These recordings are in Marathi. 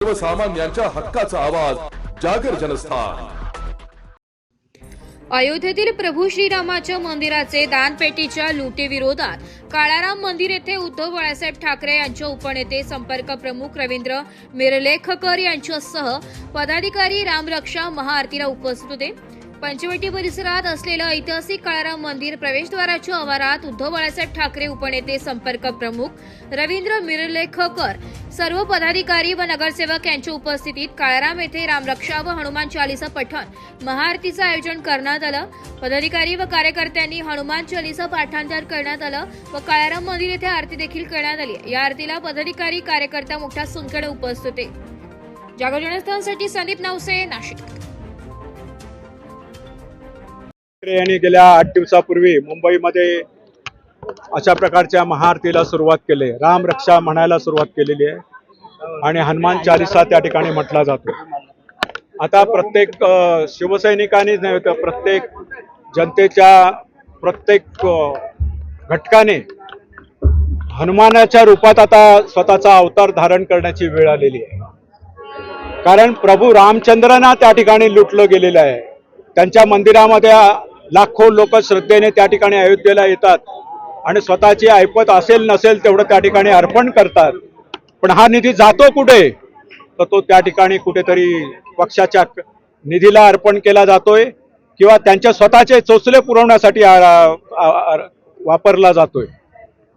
सर्वसामान्यांच्या हक्काचा आवाज जागर जनस्थान। अयोध्येतील प्रभू श्रीरामाच्या मंदिराचे दानपेटीच्या लुटीविरोधात काळाराम मंदिर येथे उद्धव बाळासाहेब ठाकरे यांचे उपनेते संपर्क प्रमुख रवींद्र मिरलेखकर यांच्यासह पदाधिकारी रामरक्षा महाआरतीला उपस्थित होते। पंचवटी परिसरात असलेलं ऐतिहासिक काळाराम मंदिर प्रवेशद्वाराच्या आवारात उद्धव बाळासाहेब ठाकरे उपनेते संपर्क प्रमुख रवींद्र मिरलेखकर सर्व पदाधिकारी व नगरसेवक यांच्या उपस्थितीत काळाराम येथे रामरक्षा व हनुमान चालीसा पठण महाआरतीचं आयोजन करण्यात आलं। पदाधिकारी व कार्यकर्त्यांनी हनुमान चालीसा पाठांतर करण्यात आलं व काळाराम मंदिर येथे आरती देखील करण्यात आली। या आरतीला पदाधिकारी कार्यकर्ता मोठ्या संख्येने उपस्थित होते। जागर जनस्थानसाठी संदीप नवसे, नाशिक। यांनी गेल्या 8 दिवसापूर्वी मुंबईमध्ये अशा प्रकारच्या महाआरतीला सुरुवात केली। राम रक्षा म्हणायला सुरुवात केलेली आहे आणि हनुमान चालीसा त्या ठिकाणी म्हटला जातो। आता प्रत्येक शिवसैनिकांनीच नव्हे तर प्रत्येक जनतेच्या प्रत्येक घटकाने हनुमानाच्या रूपात आता स्वतःचा अवतार धारण करण्याची वेळ आलेली आहे। कारण प्रभू रामचंद्रांना त्या ठिकाणी लुटलं गेलेलं आहे। त्यांच्या मंदिरामध्ये लाखो लोक श्रद्धेने त्या ठिकाणी अयोध्येला येतात आणि स्वतःची ऐपत असेल नसेल तेवढं त्या ठिकाणी अर्पण करतात। पण हा निधी जातो कुठे, तर तो त्या ठिकाणी कुठेतरी पक्षाच्या निधीला अर्पण केला जातोय किंवा त्यांच्या स्वतःचे चोचले पुरवण्यासाठी वापरला जातोय।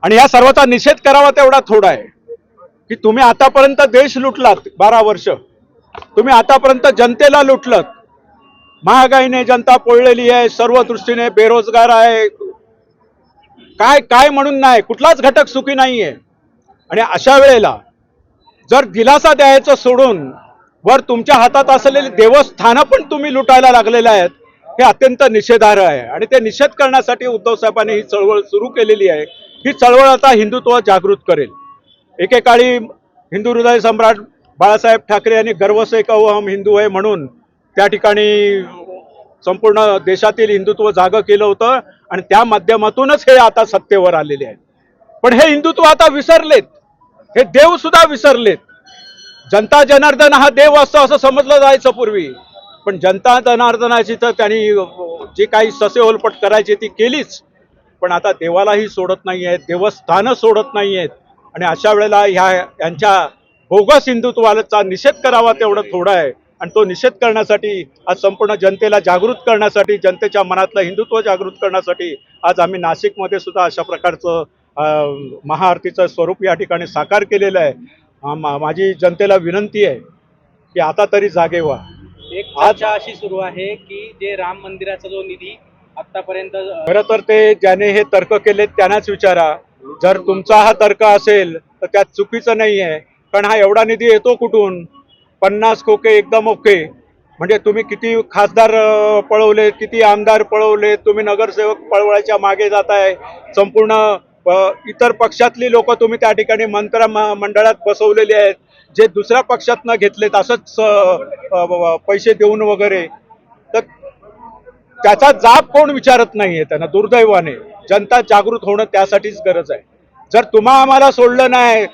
आणि या सर्वाचा निषेध करावा तेवढा थोडा आहे की तुम्ही आतापर्यंत देश लुटलात 12 वर्ष, तुम्ही आतापर्यंत जनतेला लुटलात। महागाईने जनता पोळलेली आहे, सर्व दृष्टीने बेरोजगार आहे, काय काय म्हणून नाही, कुठलाच घटक सुखी नाहीये। आणि अशा वेळेला जर दिलासा द्यायचं सोडून वर तुमच्या हातात असलेली देवस्थानं पण तुम्ही लुटायला लागलेले आहेत, हे अत्यंत निषेधार्ह आहे। आणि ते निषेध करण्यासाठी उद्धव साहेबांनी ही चळवळ सुरू केलेली आहे। ही चळवळ आता हिंदुत्व जागृत करेल। एकेकाळी हिंदू हृदय सम्राट बाळासाहेब ठाकरे यांनी गर्व से कहो हम हिंदू है म्हणून त्या ठिकाणी संपूर्ण देशातील हिंदुत्व जागं केलं होतं आणि त्या माध्यमातूनच हे आता सत्तेवर आलेले आहेत। पण हे हिंदुत्व आता विसरलेत, हे देव सुद्धा विसरलेत। जनता जनार्दन हा देव असतो असं समजलं जायचं पूर्वी, पण जनता जनार्दनाची तर त्यांनी जी काही ससे ओलपट करायची ती केलीच, पण आता देवालाही सोडत नाही आहेत, देवस्थानं सोडत नाही आहेत। आणि अशा वेळेला यांच्या बोगस हिंदुत्वाचा निषेध करावा तेवढं थोडं आहे। आणि तो निषेध करण्यासाठी आज संपूर्ण जनतेला जागृत करण्यासाठी, जनतेच्या मनातलं हिंदुत्व जागृत करण्यासाठी आज आम्ही नाशिकमध्ये सुद्धा अशा प्रकारचं महाआरतीचं स्वरूप या ठिकाणी साकार केलेलं आहे। माझी जनतेला विनंती आहे की आता तरी जागे व्हा। एक चर्चा अशी सुरू आहे की जे राम मंदिराचा जो निधी आतापर्यंत, खरं तर ते ज्याने हे तर्क केले त्यांनाच विचारा। जर तुमचा हा तर्क असेल तर त्यात चुकीचं नाही आहे, कारण हा एवढा निधी येतो कुठून? 50 खोके एकदम ओके, म्हणजे तुम्ही किती खासदार पळवले, किती आमदार पळवले, तुम्ही नगरसेवक पळवायच्या मागे जाताय। संपूर्ण इतर पक्षातली लोक तुम्ही त्या ठिकाणी मंत्रिमंडळात बसवलेले आहेत, जे दुसऱ्या पक्षातनं घेतलेत असंच पैसे देऊन वगैरे। तर त्याचा जाब कोण विचारत नाहीये त्यांना। दुर्दैवाने जनता जागृत होणं त्यासाठीच गरज आहे। जर तुम्हा आम्हाला सोडलं नाही,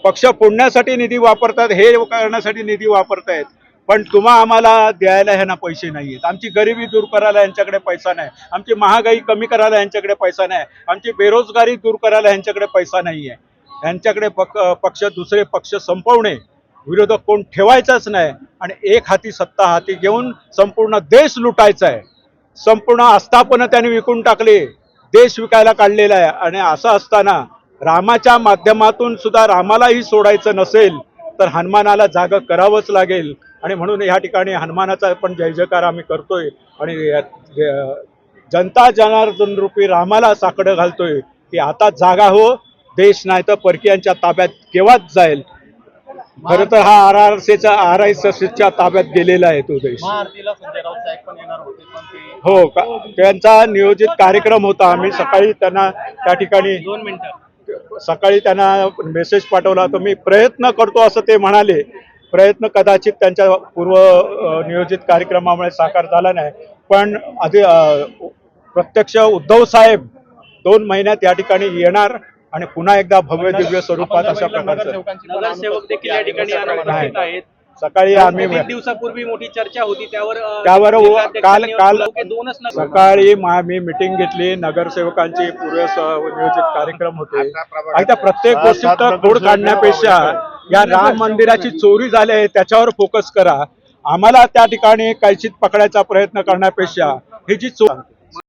पक्ष फोडण्यासाठी निधी वापरतात, हे करण्यासाठी निधी वापरतायत, पण तुम्हा आम्हाला द्यायला ह्यांना पैसे नाही आहेत। आमची गरिबी दूर करायला यांच्याकडे पैसा नाही, आमची महागाई कमी करायला यांच्याकडे पैसा नाही, आमची बेरोजगारी दूर करायला यांच्याकडे पैसा नाही आहे। यांच्याकडे पक्ष दुसरे पक्ष संपवणे, विरोधक कोण ठेवायचाच नाही आणि एक हाती सत्ता हाती घेऊन संपूर्ण देश लुटायचा आहे। संपूर्ण आस्थापनं त्यांनी विकून टाकले, देश विकायला काढलेला आहे। आणि असं असताना रामाच्या माध्यमातून सुद्धा रामालाही सोडायचं नसेल तर हनुमानाला जागं करावंच लागेल। आणि म्हणून या ठिकाणी हनुमानाचा पण जय जयकार आम्ही करतोय आणि जनता जनार्दन रूपी रामाला साकडं घालतोय की आता जागा हो, देश नाही तर परकीयांच्या ताब्यात केव्हाच जाईल। खरं तर हा RRCच्या ताब्यात गेलेला आहे तो देश। हो का, त्यांचा नियोजित कार्यक्रम होता। आम्ही सकाळी त्यांना त्या ठिकाणी सकाळी त्यांना मेसेज पाठवला, तर मी प्रयत्न करतो असं ते म्हणाले। प्रयत्न कदाचित त्यांच्या पूर्व नियोजित कार्यक्रमामुळे साकार झाला नाही, पण प्रत्यक्ष उद्धव साहेब 2 महिन्यात या ठिकाणी येणार आणि पुन्हा एकदा भव्य दिव्य स्वरूपात अशा प्रकारचं नगरसेवक देखील या ठिकाणी अनुपस्थित आहेत. सकाळी आम्ही 3 दिवसापूर्वी मोठी चर्चा होती त्यावर काल दोनच सकाळी मी मिटिंग घेतली. नगरसेवकांची पूर्व नियोजित कार्यक्रम होते आणि त्या प्रत्येक गोष्टीत खोड काढण्यापेक्षा या राम मंदिराची चोरी झाली आहे त्याच्यावर फोकस करा. आम्हाला त्या ठिकाणी कैचीत पकडायचा प्रयत्न करण्यापेक्षा ही जी